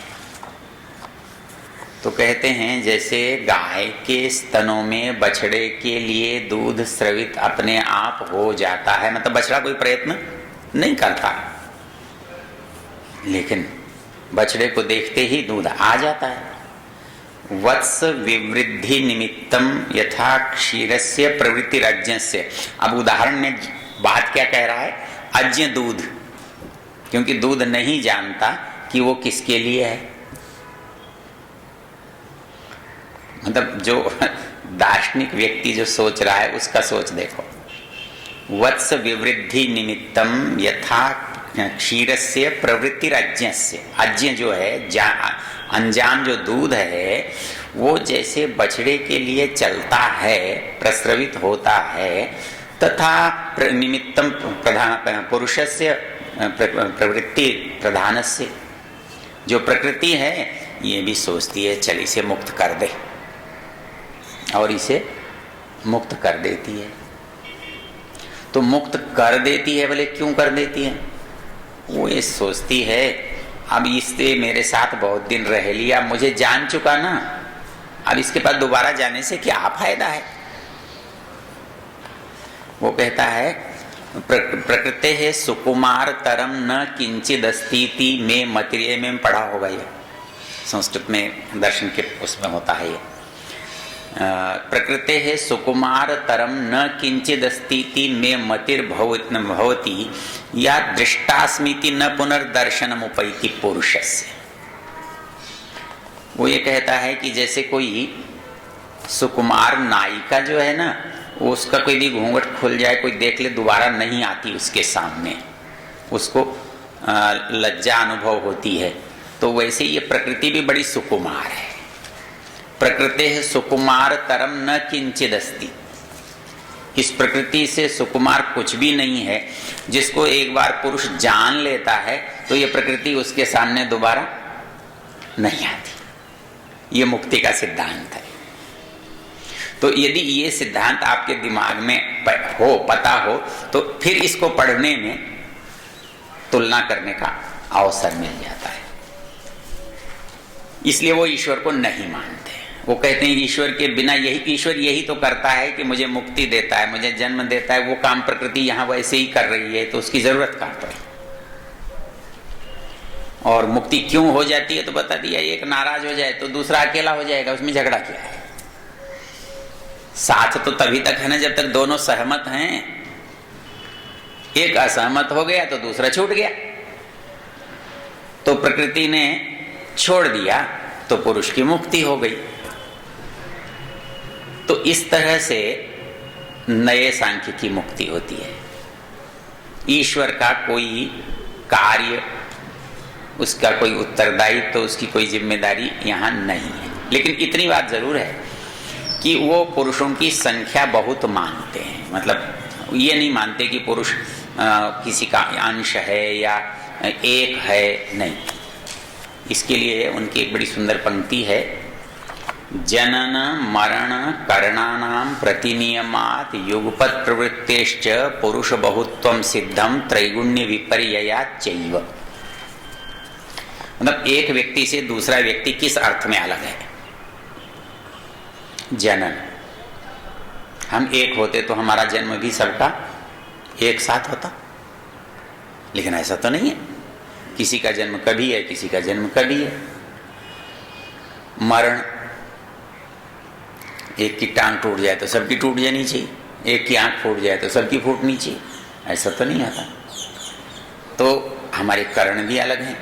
तो कहते हैं जैसे गाय के स्तनों में बछड़े के लिए दूध स्रवित अपने आप हो जाता है, मतलब बछड़ा कोई प्रयत्न नहीं करता, लेकिन बछड़े को देखते ही दूध आ जाता है। वत्स विवृद्धि निमित्तम यथा क्षीरस्य प्रवृत्ति अज्ञस्य। अब उदाहरण में बात क्या कह रहा है? अज्ञ दूध, क्योंकि दूध नहीं जानता कि वो किसके लिए है। मतलब जो दार्शनिक व्यक्ति जो सोच रहा है उसका सोच देखो। वत्स विवृद्धि निमित्तम यथा क्षीरस्य प्रवृत्ति अज्ञस्य। अज्ञ जो है, अनजान जो दूध है, वो जैसे बछड़े के लिए चलता है, प्रस्रवित होता है, तथा निमित्तम प्रधान पुरुषस्य प्रवृत्ति प्रधानस्य। जो प्रकृति है ये भी सोचती है चल इसे मुक्त कर दे, और इसे मुक्त कर देती है। तो मुक्त कर देती है, बोले क्यों कर देती है? वो ये सोचती है अब इससे मेरे साथ बहुत दिन रह लिया, मुझे जान चुका ना, अब इसके पास दोबारा जाने से क्या फायदा है। वो कहता है प्रकृते है सुकुमार तरम न किंचिद अस्तीति में मतिरे में पढ़ा होगा ये, संस्कृत में दर्शन के उसमें होता है ये। प्रकृते है सुकुमार तरम न किंचिद अस्तीति में मतिर्भवति या दृष्टास्मिति न पुनर्दर्शनम उपैति पुरुषस्य। वो ये कहता है कि जैसे कोई सुकुमार नायिका जो है ना, उसका कोई भी घूंघट खुल जाए, कोई देख ले, दोबारा नहीं आती उसके सामने, उसको लज्जा अनुभव होती है। तो वैसे ये प्रकृति भी बड़ी सुकुमार है। प्रकृति है सुकुमार तरम न किंचिद अस्ति। इस प्रकृति से सुकुमार कुछ भी नहीं है। जिसको एक बार पुरुष जान लेता है तो ये प्रकृति उसके सामने दोबारा नहीं आती। ये मुक्ति का सिद्धांत है। तो यदि ये सिद्धांत आपके दिमाग में हो, पता हो, तो फिर इसको पढ़ने में तुलना करने का अवसर मिल जाता है। इसलिए वो ईश्वर को नहीं मानते। वो कहते हैं ईश्वर के बिना ईश्वर यही तो करता है कि मुझे मुक्ति देता है, मुझे जन्म देता है। वो काम प्रकृति यहां वैसे ही कर रही है, तो उसकी जरूरत कहां पड़ी। और मुक्ति क्यों हो जाती है तो बता दिया। एक नाराज हो जाए तो दूसरा अकेला हो जाएगा, उसमें झगड़ा क्या है। साथ तो तभी तक है ना जब तक दोनों सहमत हैं। एक असहमत हो गया तो दूसरा छूट गया। तो प्रकृति ने छोड़ दिया तो पुरुष की मुक्ति हो गई। तो इस तरह से नए सांख्य की मुक्ति होती है। ईश्वर का कोई कार्य, उसका कोई उत्तरदायित्व, तो उसकी कोई जिम्मेदारी यहां नहीं है। लेकिन इतनी बात जरूर है कि वो पुरुषों की संख्या बहुत मानते हैं। मतलब ये नहीं मानते कि पुरुष किसी का अंश है या एक है, नहीं। इसके लिए उनकी एक बड़ी सुंदर पंक्ति है, जनन मरण करणानां प्रतिनियमात् युगपत् प्रवृत्तेश्च पुरुष बहुत्वं सिद्धं त्रैगुण्य विपर्ययात् चैव। मतलब एक व्यक्ति से दूसरा व्यक्ति किस अर्थ में अलग है। जनन, हम एक होते तो हमारा जन्म भी सबका एक साथ होता, लेकिन ऐसा तो नहीं है। किसी का जन्म कभी है, किसी का जन्म कभी है। मरण, एक की टांग टूट जाए तो सबकी टूट जानी चाहिए, एक की आंख फूट जाए तो सबकी फूटनी चाहिए, ऐसा तो नहीं आता। तो हमारे कर्ण भी अलग हैं,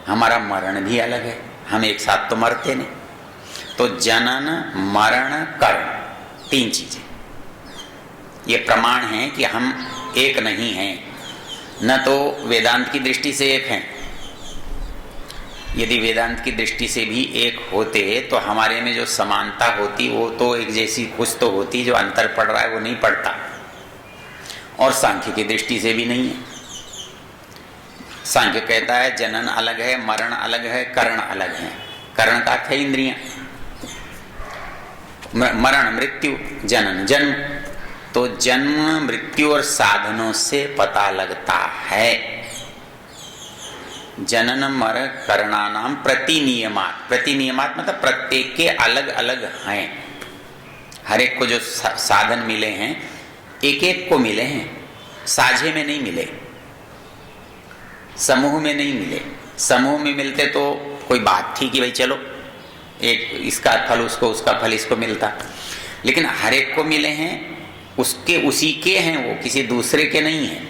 हमारा मरण भी अलग है, हम एक साथ तो मरते नहीं। तो जनन मरण कर्ण, तीन चीजें ये प्रमाण हैं कि हम एक नहीं हैं। न तो वेदांत की दृष्टि से एक हैं। यदि वेदांत की दृष्टि से भी एक होते तो हमारे में जो समानता होती वो तो एक जैसी कुछ तो होती, जो अंतर पड़ रहा है वो नहीं पड़ता। और सांख्य की दृष्टि से भी नहीं है। सांख्य कहता है जनन अलग है, मरण अलग है, कर्ण अलग है। कर्ण का अर्थ है इंद्रियां, मरण मृत्यु, जनन जन्म। तो जन्म मृत्यु और साधनों से पता लगता है। जनन मरण करणानाम प्रतिनियमात, प्रतिनियमात मतलब प्रत्येक के अलग अलग हैं। हर एक को जो साधन मिले हैं एक एक को मिले हैं, साझे में नहीं मिले, समूह में नहीं मिले। समूह में मिलते तो कोई बात थी कि भाई चलो एक इसका फल उसको, उसका फल इसको मिलता। लेकिन हर एक को मिले हैं, उसके उसी के हैं, वो किसी दूसरे के नहीं हैं।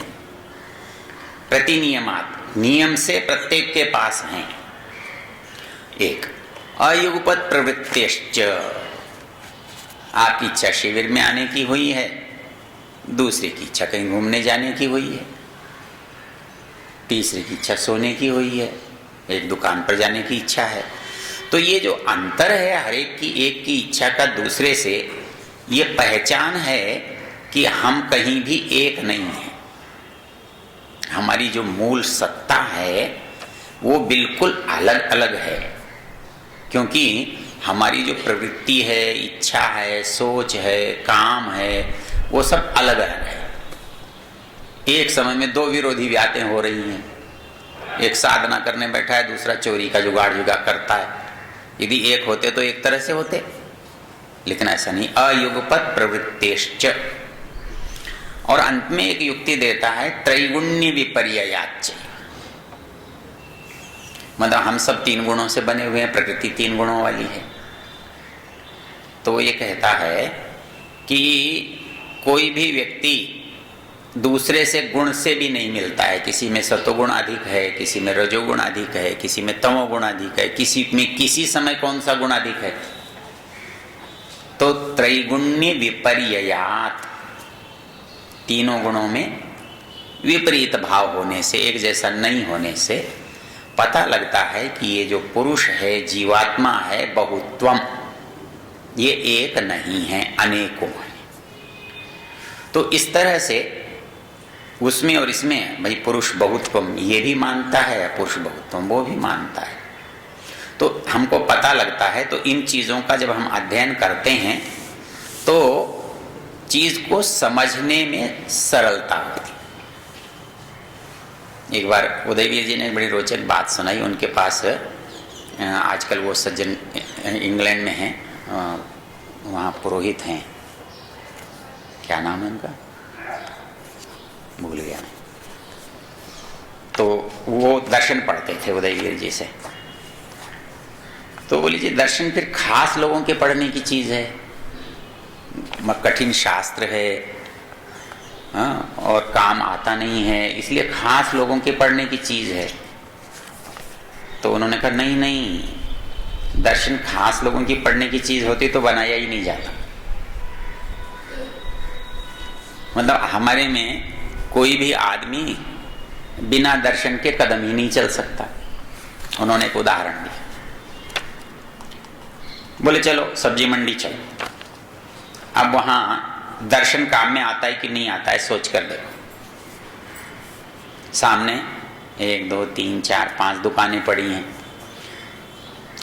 प्रतिनियमात, नियम से प्रत्येक के पास हैं। एक अयुगपत प्रवृत्तिश्च, आपकी इच्छा शिविर में आने की हुई है, दूसरे की इच्छा कहीं घूमने जाने की हुई है, तीसरे की इच्छा सोने की हुई है, एक दुकान पर जाने की इच्छा है। तो ये जो अंतर है हर एक की, एक की इच्छा का दूसरे से, ये पहचान है कि हम कहीं भी एक नहीं हैं। हमारी जो मूल सत्ता है वो बिल्कुल अलग अलग है। क्योंकि हमारी जो प्रवृत्ति है, इच्छा है, सोच है, काम है, वो सब अलग अलग है। एक समय में दो विरोधी बातें हो रही हैं। एक साधना करने बैठा है, दूसरा चोरी का जुगाड़ करता है। यदि एक होते तो एक तरह से होते, लेकिन ऐसा नहीं। अयुगपत प्रवृत्तिश्च, और अंत में एक युक्ति देता है त्रैगुण्य विपर्ययाच्च, मतलब हम सब 3 गुणों से बने हुए हैं, प्रकृति 3 गुणों वाली है। तो ये कहता है कि कोई भी व्यक्ति दूसरे से गुण से भी नहीं मिलता है। किसी में सतोगुण अधिक है, किसी में रजोगुण अधिक है, किसी में तमोगुण अधिक है, किसी में किसी समय कौन सा गुण अधिक है। तो त्रैगुण्य विपर्ययात, तीनों गुणों में विपरीत भाव होने से, एक जैसा नहीं होने से पता लगता है कि ये जो पुरुष है, जीवात्मा है, बहुत्वम, ये एक नहीं है, अनेकों है। तो इस तरह से उसमें और इसमें भाई पुरुष बहुत्वम ये भी मानता है, पुरुष बहुत्वम वो भी मानता है। तो हमको पता लगता है। तो इन चीज़ों का जब हम अध्ययन करते हैं तो चीज़ को समझने में सरलता होती है। एक बार उदयवीर जी ने एक बड़ी रोचक बात सुनाई। उनके पास आजकल वो सज्जन इंग्लैंड में हैं, वहाँ पुरोहित हैं, क्या नाम है उनका, भूल गया। तो वो दर्शन पढ़ते थे उदयवीर जी से। तो बोली जी दर्शन फिर खास लोगों के पढ़ने की चीज़ है, कठिन शास्त्र है, हाँ, और काम आता नहीं है, इसलिए खास लोगों के पढ़ने की चीज़ है। तो उन्होंने कहा नहीं नहीं, दर्शन खास लोगों की पढ़ने की चीज़ होती तो बनाया ही नहीं जाता। मतलब हमारे में कोई भी आदमी बिना दर्शन के कदम ही नहीं चल सकता। उन्होंने एक उदाहरण दिया, बोले चलो सब्जी मंडी चलो। अब वहां दर्शन काम में आता है कि नहीं आता है सोच कर देखो। सामने 1 2 3 4 5 दुकानें पड़ी हैं।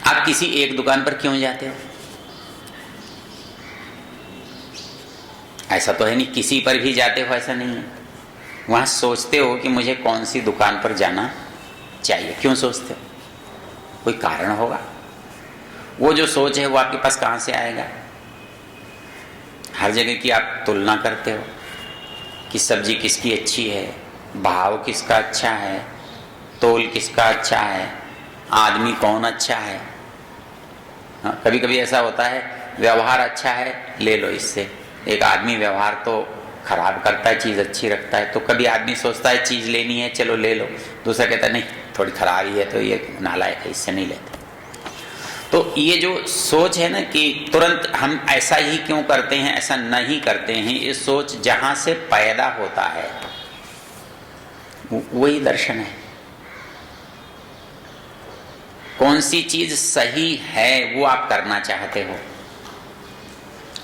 आप किसी एक दुकान पर क्यों जाते हो? ऐसा तो है नहीं किसी पर भी जाते हो, ऐसा नहीं है। वहां सोचते हो कि मुझे कौन सी दुकान पर जाना चाहिए। क्यों सोचते हो? कोई कारण होगा। वो जो सोच है वो आपके पास कहां से आएगा? हर जगह की आप तुलना करते हो कि सब्जी किसकी अच्छी है, भाव किसका अच्छा है, तोल किसका अच्छा है, आदमी कौन अच्छा है। हाँ, कभी कभी ऐसा होता है व्यवहार अच्छा है ले लो इससे। एक आदमी व्यवहार तो खराब करता है, चीज़ अच्छी रखता है। तो कभी आदमी सोचता है चीज़ लेनी है चलो ले लो, दूसरा कहता है नहीं थोड़ी खराब ही है तो ये नालायक है इससे नहीं लेते। तो ये जो सोच है ना कि तुरंत हम ऐसा ही क्यों करते हैं, ऐसा नहीं करते हैं, ये सोच जहां से पैदा होता है वही दर्शन है। कौन सी चीज सही है वो आप करना चाहते हो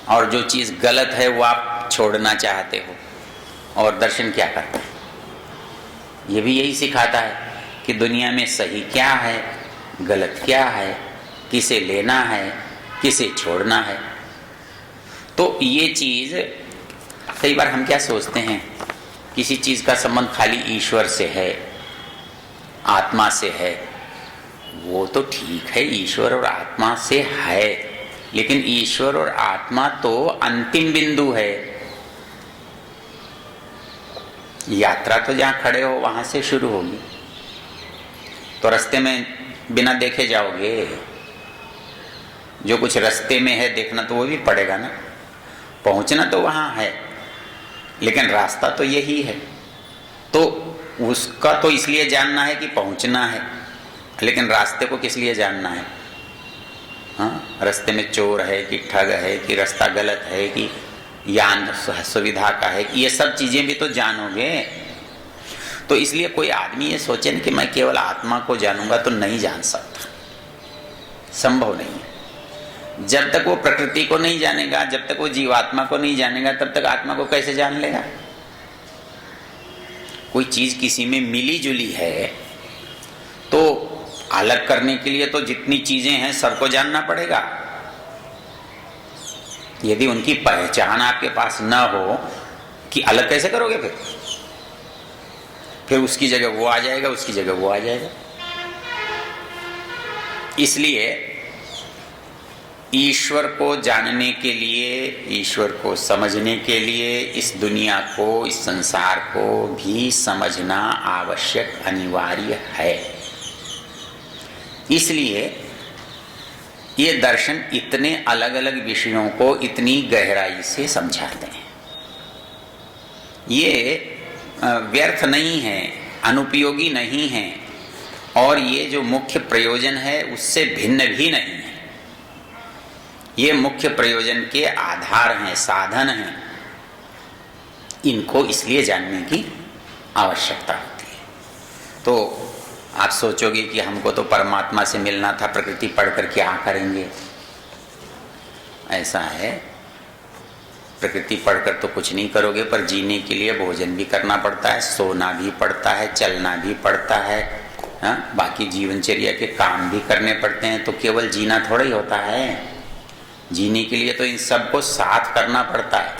और जो चीज गलत है वो आप छोड़ना चाहते हो। और दर्शन क्या करता है? ये भी यही सिखाता है कि दुनिया में सही क्या है, गलत क्या है, किसे लेना है, किसे छोड़ना है। तो ये चीज कई बार हम क्या सोचते हैं, किसी चीज का संबंध खाली ईश्वर से है, आत्मा से है। वो तो ठीक है, ईश्वर और आत्मा से है, लेकिन ईश्वर और आत्मा तो अंतिम बिंदु है। यात्रा तो जहां खड़े हो वहां से शुरू होगी। तो रास्ते में बिना देखे जाओगे, जो कुछ रास्ते में है देखना तो वो भी पड़ेगा ना। पहुंचना तो वहां है लेकिन रास्ता तो यही है। तो उसका तो इसलिए जानना है कि पहुंचना है, लेकिन रास्ते को किस लिए जानना है? हाँ, रास्ते में चोर है कि ठग है कि रास्ता गलत है कि यान सुविधा का है, ये सब चीजें भी तो जानोगे। तो इसलिए कोई आदमी ये सोचे कि मैं केवल आत्मा को जानूंगा तो नहीं जान सकता, संभव नहीं है। जब तक वो प्रकृति को नहीं जानेगा, जब तक वो जीवात्मा को नहीं जानेगा, तब तक आत्मा को कैसे जान लेगा? कोई चीज किसी में मिली जुली है तो अलग करने के लिए तो जितनी चीजें हैं सबको जानना पड़ेगा। यदि उनकी पहचान आपके पास न हो कि अलग कैसे करोगे? फिर उसकी जगह वो आ जाएगा, उसकी जगह वो आ जाएगा। इसलिए ईश्वर को जानने के लिए, ईश्वर को समझने के लिए इस दुनिया को, इस संसार को भी समझना आवश्यक, अनिवार्य है। इसलिए ये दर्शन इतने अलग अलग विषयों को इतनी गहराई से समझाते हैं। ये व्यर्थ नहीं है, अनुपयोगी नहीं है, और ये जो मुख्य प्रयोजन है उससे भिन्न भी नहीं है। ये मुख्य प्रयोजन के आधार हैं, साधन हैं। इनको इसलिए जानने की आवश्यकता होती है। तो आप सोचोगे कि हमको तो परमात्मा से मिलना था, प्रकृति पढ़कर क्या करेंगे? ऐसा है, प्रकृति पढ़कर तो कुछ नहीं करोगे, पर जीने के लिए भोजन भी करना पड़ता है, सोना भी पड़ता है, चलना भी पड़ता है, बाकी जीवनचर्या के काम भी करने पड़ते हैं। तो केवल जीना थोड़ा ही होता है, जीने के लिए तो इन सबको साथ करना पड़ता है।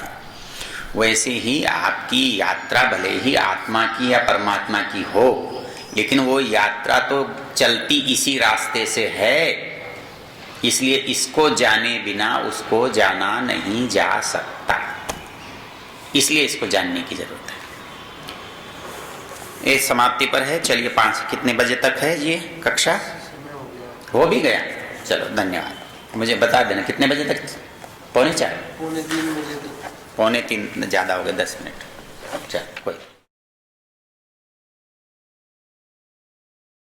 वैसे ही आपकी यात्रा भले ही आत्मा की या परमात्मा की हो, लेकिन वो यात्रा तो चलती इसी रास्ते से है। इसलिए इसको जाने बिना उसको जाना नहीं जा सकता, इसलिए इसको जानने की जरूरत है। ये समाप्ति पर है। चलिए 5 कितने बजे तक है ये कक्षा? हो भी गया? चलो धन्यवाद। मुझे बता देना कितने बजे तक? 2:45? 2:45 बजे तक। 2:45 ज़्यादा हो गए 10 मिनट। चल कोई